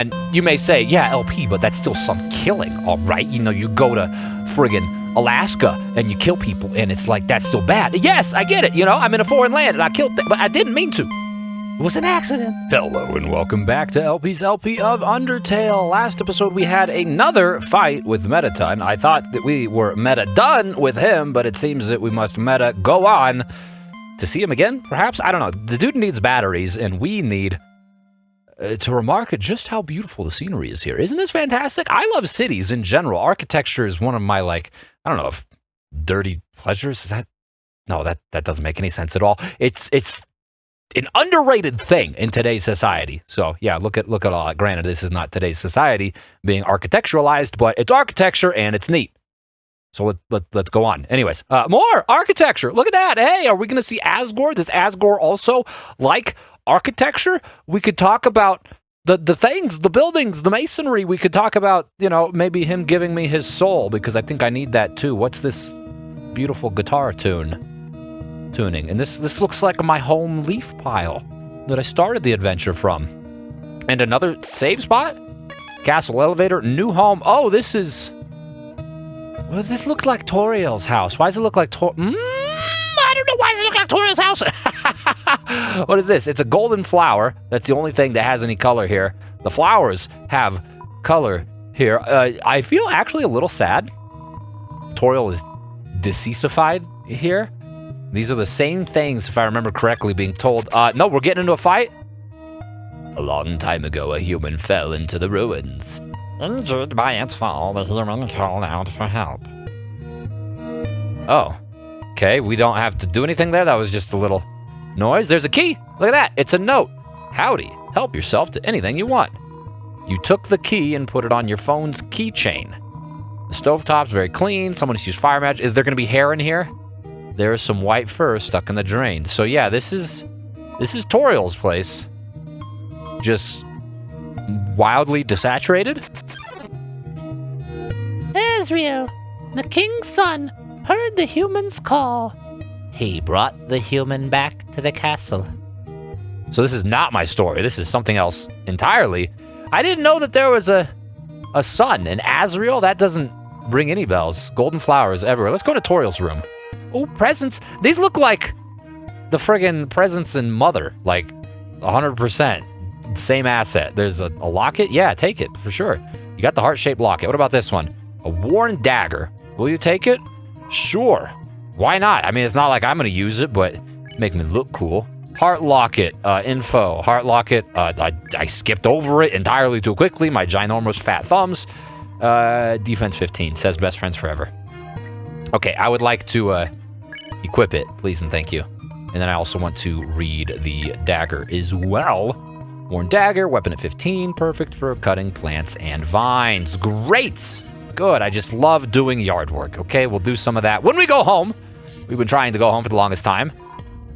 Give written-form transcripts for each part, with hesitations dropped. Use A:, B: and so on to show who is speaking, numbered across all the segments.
A: And you may say, yeah, LP, but that's still some killing, all right? You know, you go to friggin' Alaska and you kill people, and it's like, that's still bad. Yes, I get it, you know, I'm in a foreign land and I killed them, but I didn't mean to. It was an accident. Hello and welcome back to LP's LP of Undertale. Last episode we had another fight with Metatun. I thought that we were meta done with him, but it seems that we must meta go on to see him again, perhaps? I don't know. The dude needs batteries, and we need to remark at just how beautiful the scenery is here. Isn't this fantastic? I love cities in general. Architecture is one of my, like, I don't know, if dirty pleasures. Is that? No, that doesn't make any sense at all. It's an underrated thing in today's society. So yeah, look at all that. Granted, this is not today's society being architecturalized, but it's architecture and it's neat. So let's go on. Anyways, more architecture. Look at that. Hey, are we going to see Asgore? Does Asgore also like architecture? We could talk about the things, the buildings, the masonry. We could talk about, you know, maybe him giving me his soul, because I think I need that too. What's this beautiful guitar tuning? And this looks like my home leaf pile that I started the adventure from. And another save spot? Castle elevator, new home. Oh, this is... Well, this looks like Toriel's house. Why does it look like I don't know why does it look like Toriel's house. What is this? It's a golden flower. That's the only thing that has any color here. The flowers have color here. I feel actually a little sad. Toriel is deceasified here. These are the same things, if I remember correctly, being told. No, we're getting into a fight. A long time ago, a human fell into the ruins. Injured by its fall, the human called out for help. Oh, okay. We don't have to do anything there. That was just a little noise. There's a key. Look at that. It's a note. Howdy. Help yourself to anything you want. You took the key and put it on your phone's keychain. The stovetop's very clean. Someone just used fire magic. Is there going to be hair in here? There is some white fur stuck in the drain. So yeah, this is Toriel's place. Just wildly desaturated.
B: Asriel, the king's son, heard the human's call. He brought the human back to the castle.
A: So this is not my story. This is something else entirely. I didn't know that there was a son in Asriel. That doesn't ring any bells. Golden flowers everywhere. Let's go to Toriel's room. Oh, presents. These look like the friggin' presents in Mother. Like 100%. Same asset. There's a locket. Yeah, take it for sure. You got the heart-shaped locket. What about this one? A worn dagger. Will you take it? Sure. Why not? I mean, it's not like I'm going to use it, but make me look cool. Heart locket. Info. Heart locket. I skipped over it entirely too quickly. My ginormous fat thumbs. Defense 15. Says best friends forever. Okay, I would like to equip it, please and thank you. And then I also want to read the dagger as well. Worn dagger, weapon at 15, perfect for cutting plants and vines. Great! Good, I just love doing yard work, okay? We'll do some of that when we go home. We've been trying to go home for the longest time.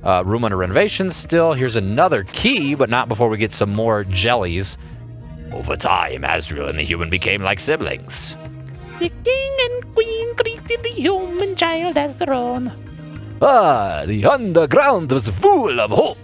A: Room under renovations still. Here's another key, but not before we get some more jellies. Over time, Asriel and the human became like siblings.
B: The king and queen greeted the human child as their own.
A: The underground was full of hope.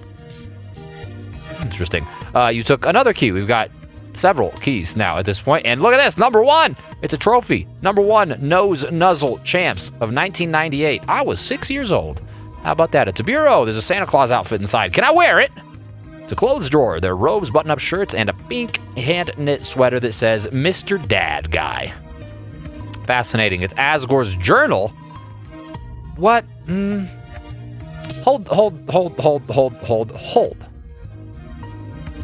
A: Interesting. You took another key. We've got several keys now at this point. And look at this, number 1. It's a trophy. Number 1, Nose Nuzzle Champs of 1998. I was 6 years old. How about that? It's a bureau. There's a Santa Claus outfit inside. Can I wear it? It's a clothes drawer. There are robes, button-up shirts, and a pink hand-knit sweater that says Mr. Dad Guy. Fascinating. It's Asgore's journal. What? Hold.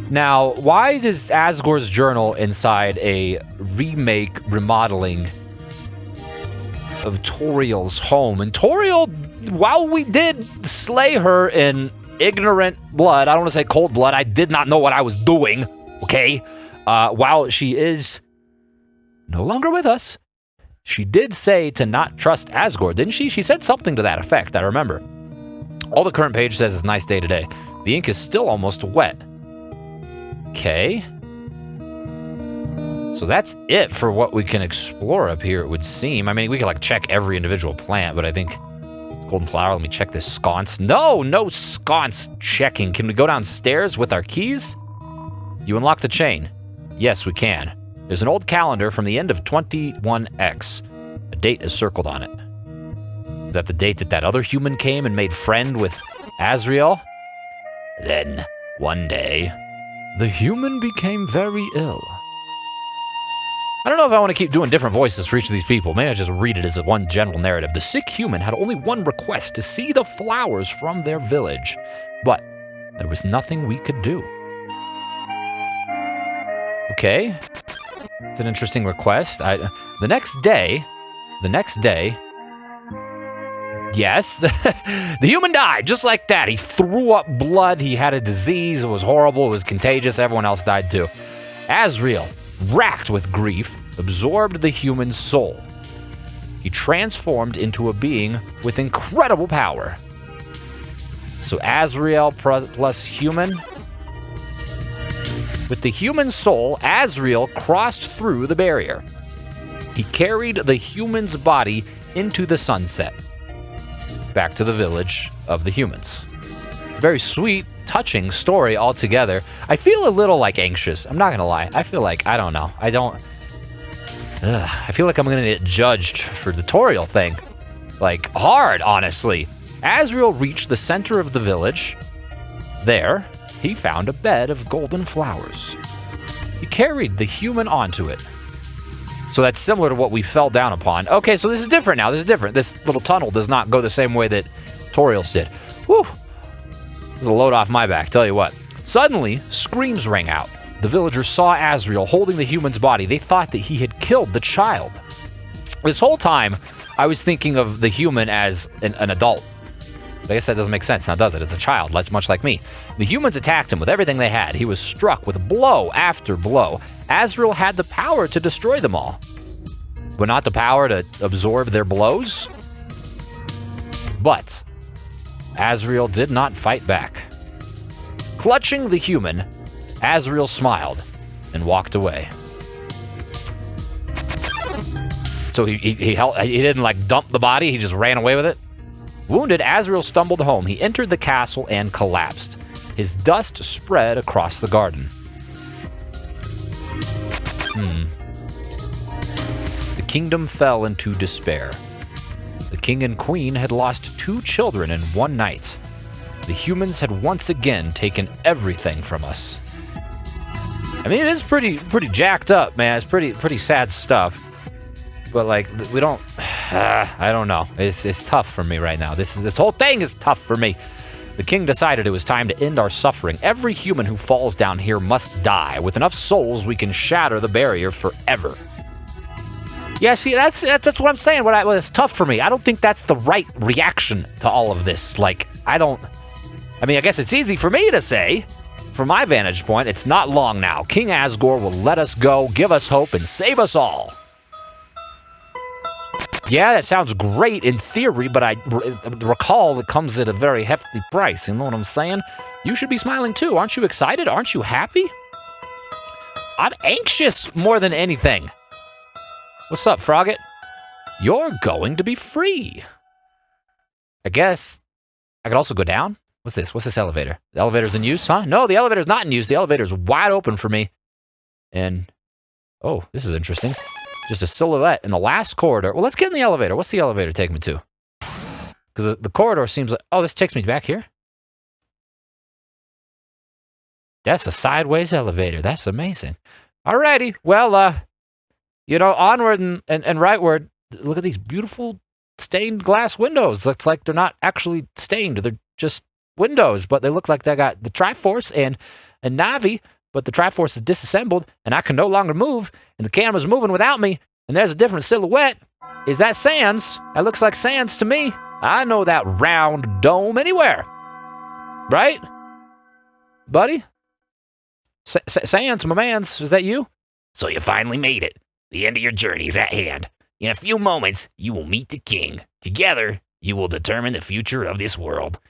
A: Now, why is Asgore's journal inside a remodeling of Toriel's home? And Toriel, while we did slay her in ignorant blood, I don't want to say cold blood, I did not know what I was doing, okay? While she is no longer with us, she did say to not trust Asgore, didn't she? She said something to that effect, I remember. All the current page says is nice day today. The ink is still almost wet. Okay. So that's it for what we can explore up here, it would seem. I mean, we could like check every individual plant, but I think golden flower, let me check this sconce. No sconce checking. Can we go downstairs with our keys? You unlock the chain. Yes, we can. There's an old calendar from the end of 21X. A date is circled on it. Is that the date that other human came and made friend with Asriel? Then, one day, the human became very ill. I don't know if I want to keep doing different voices for each of these people. Maybe I just read it as one general narrative. The sick human had only one request: to see the flowers from their village. But there was nothing we could do. Okay. It's an interesting request. The next day, yes, the human died just like that. He threw up blood. He had a disease. It was horrible. It was contagious. Everyone else died too. Asriel, racked with grief, absorbed the human's soul. He transformed into a being with incredible power. So Asriel plus human. With the human soul, Asriel crossed through the barrier. He carried the human's body into the sunset, back to the village of the humans. Very sweet, touching story altogether. I feel a little anxious. I'm not gonna lie. I feel like, I don't know. I feel like I'm gonna get judged for the tutorial thing. Hard, honestly. Asriel reached the center of the village. There, he found a bed of golden flowers. He carried the human onto it. So that's similar to what we fell down upon. Okay, so this is different now. This is different. This little tunnel does not go the same way that tutorials did. Whew. This is a load off my back, tell you what. Suddenly, screams rang out. The villagers saw Asriel holding the human's body. They thought that he had killed the child. This whole time, I was thinking of the human as an adult. I guess that doesn't make sense now, does it? It's a child, much like me. The humans attacked him with everything they had. He was struck with blow after blow. Asriel had the power to destroy them all, but not the power to absorb their blows. But Asriel did not fight back. Clutching the human, Asriel smiled and walked away. So he didn't dump the body, he just ran away with it? Wounded, Asriel stumbled home. He entered the castle and collapsed. His dust spread across the garden. The kingdom fell into despair. The king and queen had lost 2 children in one night. The humans had once again taken everything from us. I mean, it is pretty jacked up, man. It's pretty sad stuff. But we don't. I don't know. It's tough for me right now. This whole thing is tough for me. The king decided it was time to end our suffering. Every human who falls down here must die. With enough souls, we can shatter the barrier forever. Yeah, see, that's what I'm saying. It's tough for me. I don't think that's the right reaction to all of this. I guess it's easy for me to say. From my vantage point, it's not long now. King Asgore will let us go, give us hope, and save us all. Yeah, that sounds great in theory, but I recall it comes at a very hefty price. You know what I'm saying? You should be smiling too. Aren't you excited? Aren't you happy? I'm anxious more than anything. What's up, Frogget? You're going to be free. I guess I could also go down. What's this? What's this elevator? The elevator's in use, huh? No, the elevator's not in use. The elevator's wide open for me. And, oh, this is interesting. Just a silhouette in the last corridor. Well, let's get in the elevator. What's the elevator take me to? Because the corridor seems like... Oh, this takes me back here? That's a sideways elevator. That's amazing. Alrighty. Well, onward and rightward. Look at these beautiful stained glass windows. Looks like they're not actually stained. They're just windows, but they look like they got the Triforce and a Navi, but the Triforce is disassembled, and I can no longer move, and the camera's moving without me, and there's a different silhouette. Is that Sans? That looks like Sans to me. I know that round dome anywhere. Right? Buddy? Sans, my mans, is that you?
C: So you finally made it. The end of your journey is at hand. In a few moments, you will meet the king. Together, you will determine the future of this world.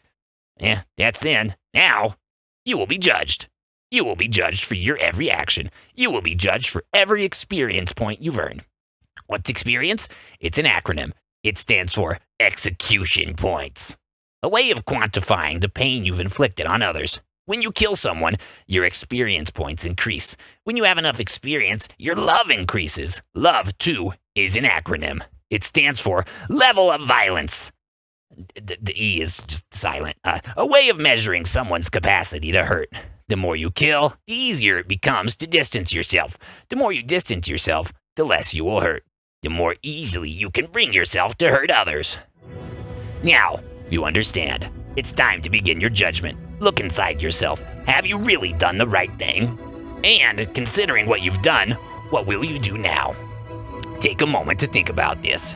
C: That's then. Now, you will be judged. You will be judged for your every action. You will be judged for every experience point you've earned. What's experience? It's an acronym. It stands for execution points. A way of quantifying the pain you've inflicted on others. When you kill someone, your experience points increase. When you have enough experience, your love increases. Love, too, is an acronym. It stands for Level of Violence. The E is just silent. A way of measuring someone's capacity to hurt. The more you kill, the easier it becomes to distance yourself. The more you distance yourself, the less you will hurt. The more easily you can bring yourself to hurt others. Now, you understand. It's time to begin your judgment. Look inside yourself. Have you really done the right thing? And, considering what you've done, what will you do now? Take a moment to think about this.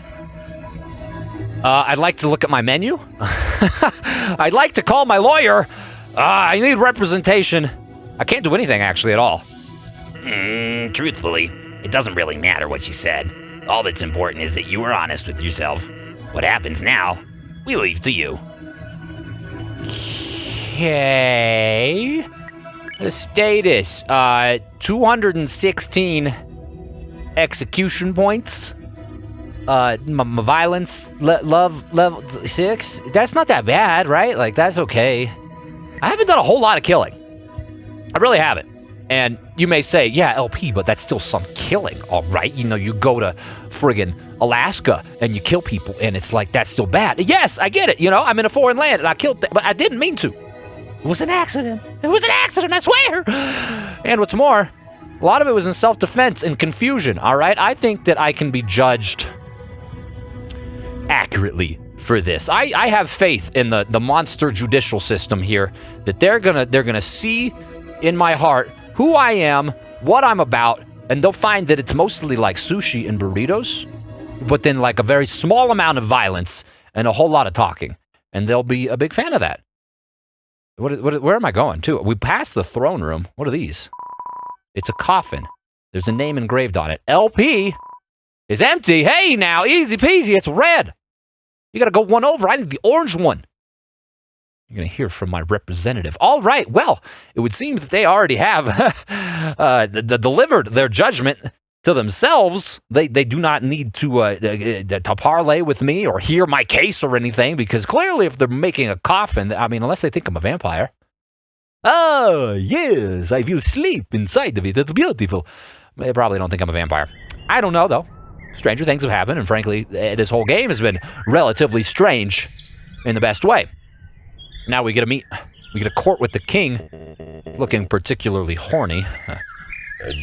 A: I'd like to look at my menu. I'd like to call my lawyer. I need representation. I can't do anything, actually, at all.
C: Truthfully, it doesn't really matter what you said. All that's important is that you were honest with yourself. What happens now, we leave to you.
A: Okay. The status, 216 execution points. My violence, love, level 6. That's not that bad, right? Like, that's okay. I haven't done a whole lot of killing. I really haven't. And you may say, yeah, LP, but that's still some killing, all right? You know, you go to friggin' Alaska and you kill people, and it's like, that's still bad. Yes, I get it. You know, I'm in a foreign land and I killed but I didn't mean to. It was an accident. It was an accident, I swear. And what's more, a lot of it was in self-defense and confusion, all right? I think that I can be judged accurately for this. I have faith in the monster judicial system here, that they're gonna see in my heart who I am, what I'm about, and they'll find that it's mostly like sushi and burritos, but then like a very small amount of violence and a whole lot of talking, and they'll be a big fan of that. Where am I going to? We passed the throne room. What are these? It's a coffin. There's a name engraved on it. LP is empty. Hey now, easy peasy, it's red. You gotta go one over. I need the orange one. You're gonna hear from my representative. All right, well, it would seem that they already have delivered their judgment to themselves. They do not need to parlay with me or hear my case or anything, because clearly if they're making a coffin, I mean, unless they think I'm a vampire. Oh, yes, I will sleep inside of it. That's beautiful. They probably don't think I'm a vampire. I don't know, though. Stranger things have happened, and frankly, this whole game has been relatively strange in the best way. Now we get a court with the king, looking particularly horny.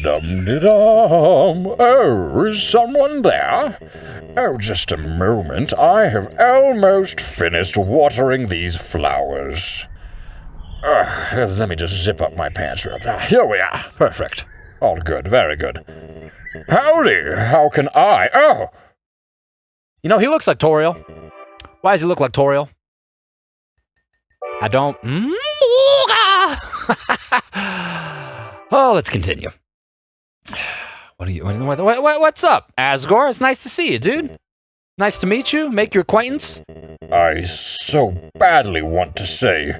D: Dum-de-dum. Oh, is someone there? Oh, just a moment. I have almost finished watering these flowers. Let me just zip up my pants real quick. Here we are. Perfect. All good. Very good. Howdy. How can I? Oh!
A: You know, he looks like Toriel. Why does he look like Toriel? I don't... Oh, let's continue. What's up, Asgore? It's nice to see you, dude. Nice to meet you, make your acquaintance.
D: I so badly want to say,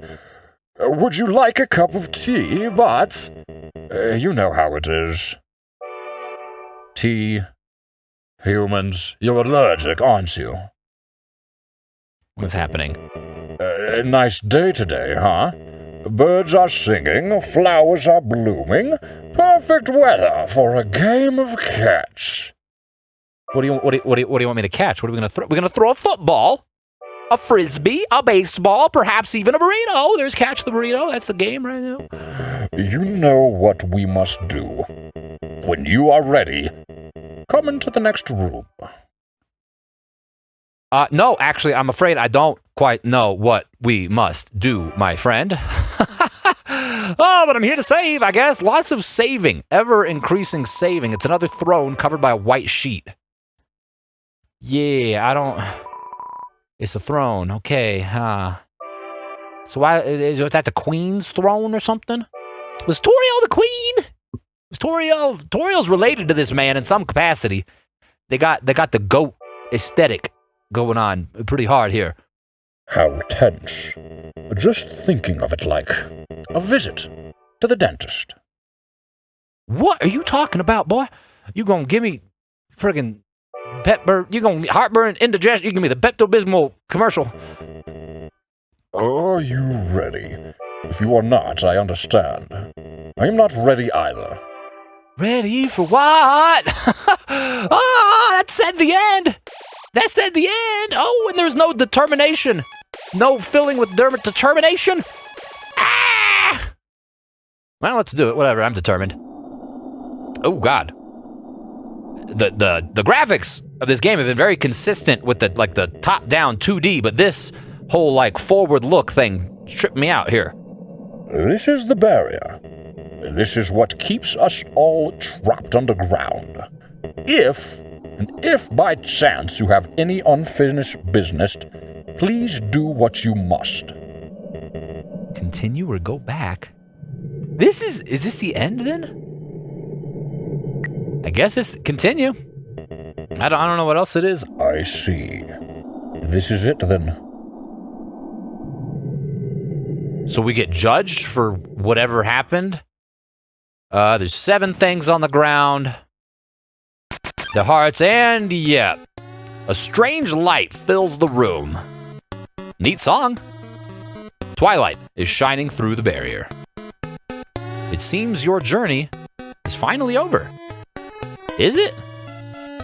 D: would you like a cup of tea? But you know how it is. Tea, humans, you're allergic, aren't you?
A: What's happening?
D: Nice day today, huh? Birds are singing, flowers are blooming, perfect weather for a game of catch.
A: What do you want me to catch? What are we gonna throw? We're gonna throw a football, a frisbee, a baseball, perhaps even a burrito. There's Catch the Burrito. That's the game right now.
D: You know what we must do. When you are ready, come into the next room.
A: No, actually, I'm afraid I don't quite know what we must do, my friend. Oh, but I'm here to save, I guess. Lots of saving. Ever-increasing saving. It's another throne covered by a white sheet. Yeah, I don't... It's a throne. Okay, So why... Is that the queen's throne or something? Was Toriel the queen? Was Toriel's related to this man in some capacity. They got the goat aesthetic going on pretty hard here.
D: How tense. Just thinking of it like a visit to the dentist.
A: What are you talking about, boy? You gonna give me friggin' you gonna heartburn, indigestion, you give me the Pepto-Bismol commercial.
D: Are you ready? If you are not, I understand. I am not ready either.
A: Ready for what? Oh, that said the end. That said the end. Oh, and there's no determination. No filling with determination. Ah! Well, let's do it. Whatever. I'm determined. Oh God. The graphics of this game have been very consistent with the top-down 2D, but this whole forward look thing tripped me out here.
D: This is the barrier. This is what keeps us all trapped underground. If by chance you have any unfinished business, please do what you must.
A: Continue or go back? Is this the end then? I guess it's continue. I don't know what else it is.
D: I see. This is it then.
A: So we get judged for whatever happened. There's 7 things on the ground. The hearts, and yeah, a strange light fills the room. Neat song. Twilight is shining through the barrier. It seems your journey is finally over. Is it?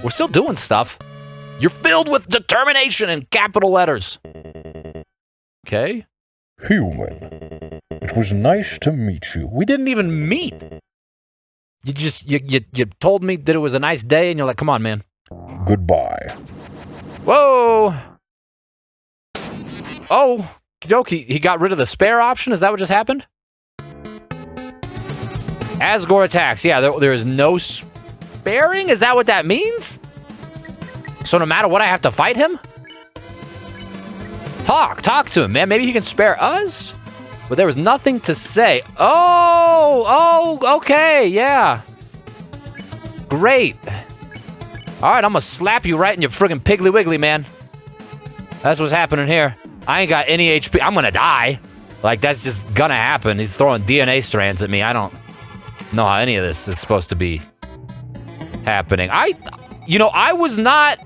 A: We're still doing stuff. You're filled with determination in capital letters. Okay.
D: Human, it was nice to meet you.
A: We didn't even meet. You told me that it was a nice day, and you're like, come on, man.
D: Goodbye.
A: Whoa. Oh, Kidoki, he got rid of the spare option? Is that what just happened? Asgore attacks. Yeah, there is no sparing? Is that what that means? So no matter what, I have to fight him? Talk to him, man. Maybe he can spare us? But there was nothing to say. Oh, okay, yeah. Great. All right, I'm gonna slap you right in your friggin' Piggly Wiggly, man. That's what's happening here. I ain't got any HP. I'm gonna die. That's just gonna happen. He's throwing DNA strands at me. I don't know how any of this is supposed to be happening. I was not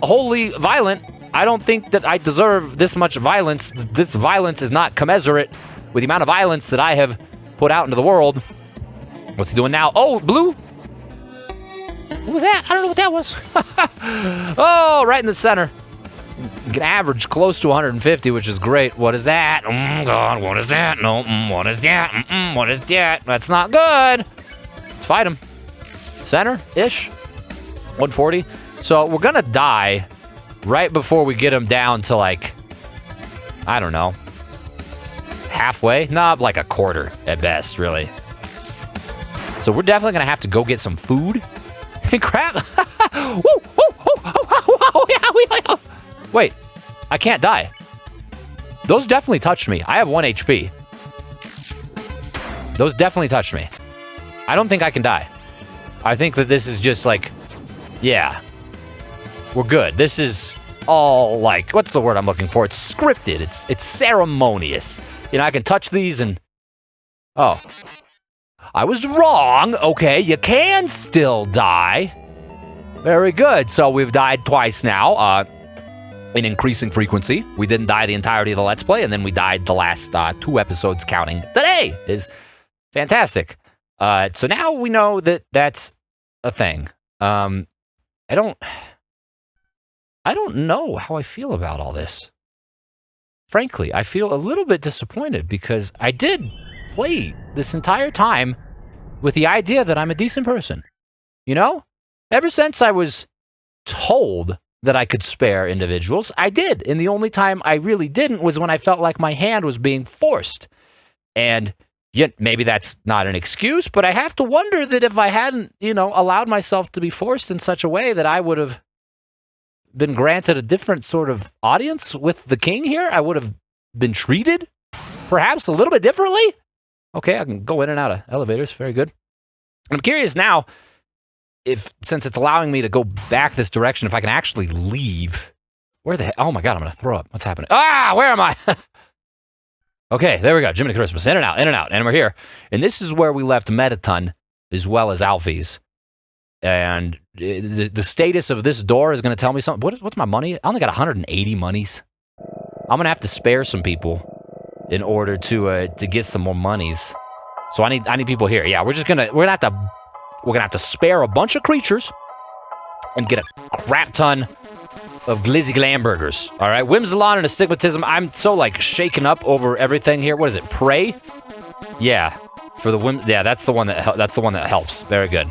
A: wholly violent. I don't think that I deserve this much violence. This violence is not commensurate with the amount of violence that I have put out into the world. What's he doing now? Oh, blue. What was that? I don't know what that was. Oh, right in the center. You can average close to 150, which is great. What is that? God, what is that? No, what is that? What is that? That's not good. Let's fight him. Center-ish. 140. So we're going to die right before we get him down to I don't know, halfway? Nah, a quarter at best, really. So we're definitely going to have to go get some food. Crap. Wait, I can't die. Those definitely touched me. I have 1 HP. Those definitely touched me. I don't think I can die. I think that this is just yeah. We're good. This is all what's the word I'm looking for? It's scripted. It's ceremonious. I can touch these and... Oh. I was wrong. Okay, you can still die. Very good. So we've died twice now, in increasing frequency. We didn't die the entirety of the Let's Play, and then we died the last 2 episodes counting today. Is fantastic. So now we know that that's a thing. I don't know how I feel about all this. Frankly, I feel a little bit disappointed because I did play this entire time with the idea that I'm a decent person. Ever since I was told that I could spare individuals, I did. And the only time I really didn't was when I felt like my hand was being forced. And yet maybe that's not an excuse, but I have to wonder that if I hadn't, allowed myself to be forced in such a way that I would have been granted a different sort of audience with the king here, I would have been treated perhaps a little bit differently. Okay, I can go in and out of elevators. Very good. I'm curious now since it's allowing me to go back this direction, if I can actually leave. Where the heck? Oh my God, I'm going to throw up. What's happening? Where am I? Okay, there we go. Jiminy Christmas. In and out. And we're here. And this is where we left Metaton as well as Alfie's. And the status of this door is going to tell me something. What's my money? I only got 180 monies. I'm going to have to spare some people in order to get some more monies. So I need people here. Yeah, we're gonna have to spare a bunch of creatures and get a crap ton of glizzy glam burgers. All right, Whimsalon and Astigmatism. I'm so like shaken up over everything here. What is it? Prey? Yeah, for the yeah, that's the one that helps. Very good.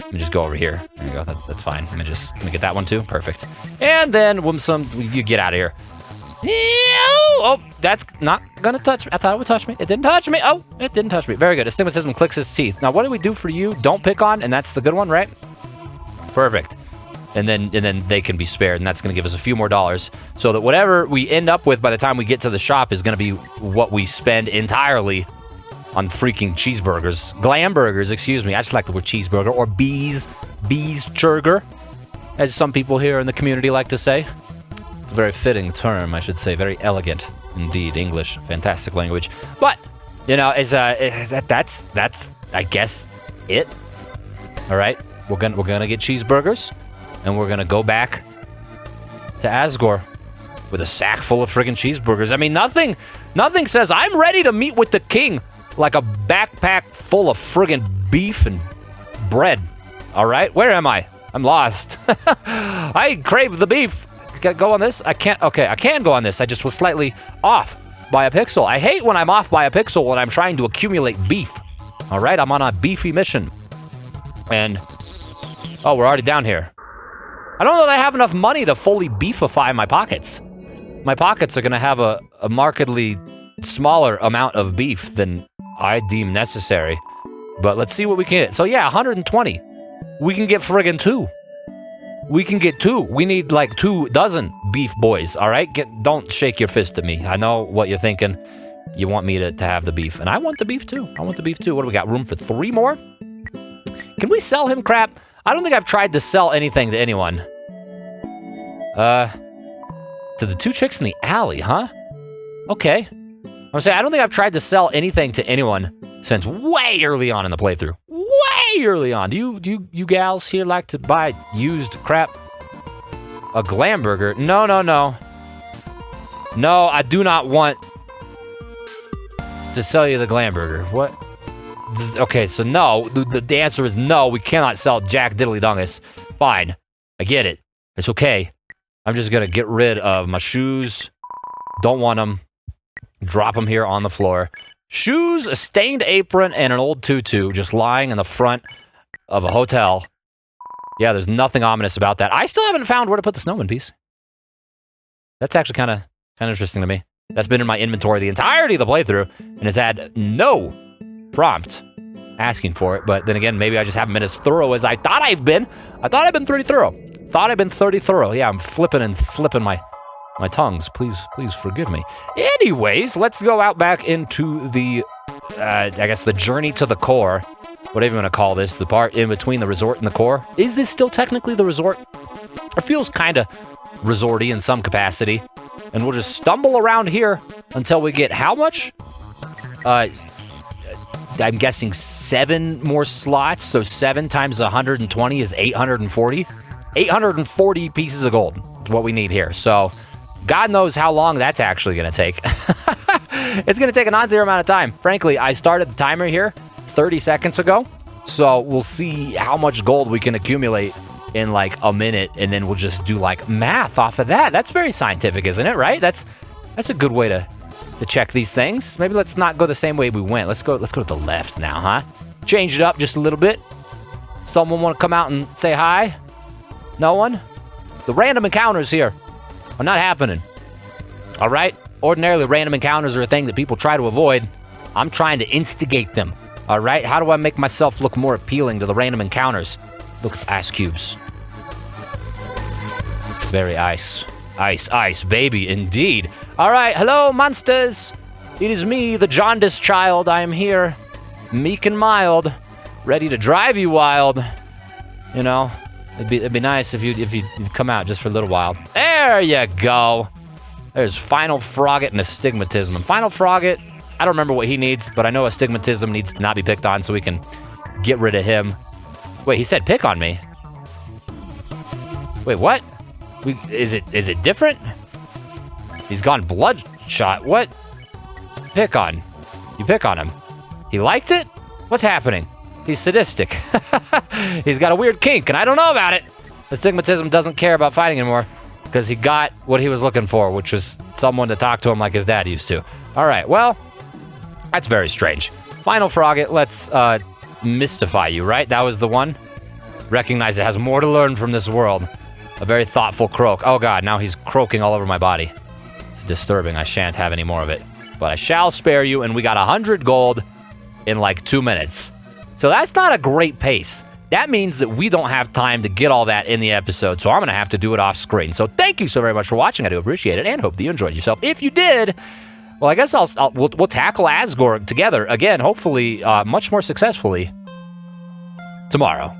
A: Let me just go over here. There you go. That's fine. Let me get that one too. Perfect. And then Whimsum, you get out of here. Oh, that's not gonna touch me. I thought it would touch me. It didn't touch me. Oh, it didn't touch me. Very good. Astigmatism clicks its teeth. Now, what do we do for you? Don't pick on, and that's the good one, right? Perfect. And then they can be spared, and that's gonna give us a few more dollars, so that whatever we end up with by the time we get to the shop is gonna be what we spend entirely on freaking cheeseburgers. Glam burgers, excuse me. I just like the word cheeseburger, or bees churger, as some people here in the community like to say. It's a very fitting term, I should say. Very elegant indeed. English, fantastic language. But you know, it's that's I guess it. All right, we're gonna get cheeseburgers, and we're gonna go back to Asgore with a sack full of friggin' cheeseburgers. I mean, nothing says I'm ready to meet with the king like a backpack full of friggin' beef and bread. All right, where am I? I'm lost. I crave the beef. Gotta go on this? I can't. Okay, I can go on this. I just was slightly off by a pixel. I hate when I'm off by a pixel when I'm trying to accumulate beef. All right, I'm on a beefy mission. And, oh, we're already down here. I don't know that I have enough money to fully beefify my pockets. My pockets are gonna have a markedly smaller amount of beef than I deem necessary. But let's see what we can get. So yeah, 120. We can get friggin' 2. We can get 2. We need like 24 beef boys, all right? Don't shake your fist at me. I know what you're thinking. You want me to have the beef. And I want the beef too. What do we got? Room for 3 more? Can we sell him crap? I don't think I've tried to sell anything to anyone. To the 2 chicks in the alley, huh? Okay. I'm saying I don't think I've tried to sell anything to anyone since way early on in the playthrough. Way early on. Do you gals here like to buy used crap? A glam burger? No. No, I do not want to sell you the glam burger. What? Okay, so no. The answer is no. We cannot sell Jack Diddly Dungus. Fine. I get it. It's okay. I'm just gonna get rid of my shoes. Don't want them. Drop them here on the floor. Shoes, a stained apron, and an old tutu just lying in the front of a hotel. Yeah, there's nothing ominous about that. I still haven't found where to put the snowman piece. That's actually kind of interesting to me. That's been in my inventory the entirety of the playthrough, and has had no prompt asking for it. But then again, maybe I just haven't been as thorough as I thought I've been. I thought I've been 30 thorough. Yeah, I'm flipping my tongues. Please forgive me. Anyways, let's go out back into the, I guess the journey to the core. Whatever you want to call this, the part in between the resort and the core. Is this still technically the resort? It feels kind of resorty in some capacity. And we'll just stumble around here until we get how much? I'm guessing 7 more slots. So 7 times 120 is 840. 840 pieces of gold is what we need here. So God knows how long that's actually going to take. It's going to take a non-zero amount of time. Frankly, I started the timer here 30 seconds ago. So we'll see how much gold we can accumulate in like a minute, and then we'll just do like math off of that. That's very scientific, isn't it? Right? That's a good way to check these things. Maybe let's not go the same way we went. Let's go to the left now, huh? Change it up just a little bit. Someone want to come out and say hi? No one? The random encounters here are not happening. All right? Ordinarily, random encounters are a thing that people try to avoid. I'm trying to instigate them. All right? How do I make myself look more appealing to the random encounters? Look at the ice cubes. Very ice. Ice, baby, indeed. All right, hello, monsters. It is me, the jaundiced child. I am here, meek and mild, ready to drive you wild. You know, it'd be nice if you'd come out just for a little while. There you go. There's Final Frogget and Astigmatism. And Final Frogget, I don't remember what he needs, but I know Astigmatism needs to not be picked on, so we can get rid of him. Wait, he said pick on me. Wait, what? Is it different? He's gone bloodshot. What? pick on. You pick on him. He liked it? What's happening? He's sadistic. He's got a weird kink, and I don't know about it. Astigmatism doesn't care about fighting anymore because he got what he was looking for, which was someone to talk to him like his dad used to. All right, well, that's very strange. Final Frogget, let's mystify you, right? That was the one? Recognize it has more to learn from this world. A very thoughtful croak. Oh god, now he's croaking all over my body. It's disturbing. I shan't have any more of it. But I shall spare you, and we got 100 gold in like 2 minutes. So that's not a great pace. That means that we don't have time to get all that in the episode, so I'm going to have to do it off screen. So thank you so very much for watching. I do appreciate it, and hope that you enjoyed yourself. If you did, well, I guess we'll tackle Asgore together again, hopefully much more successfully tomorrow.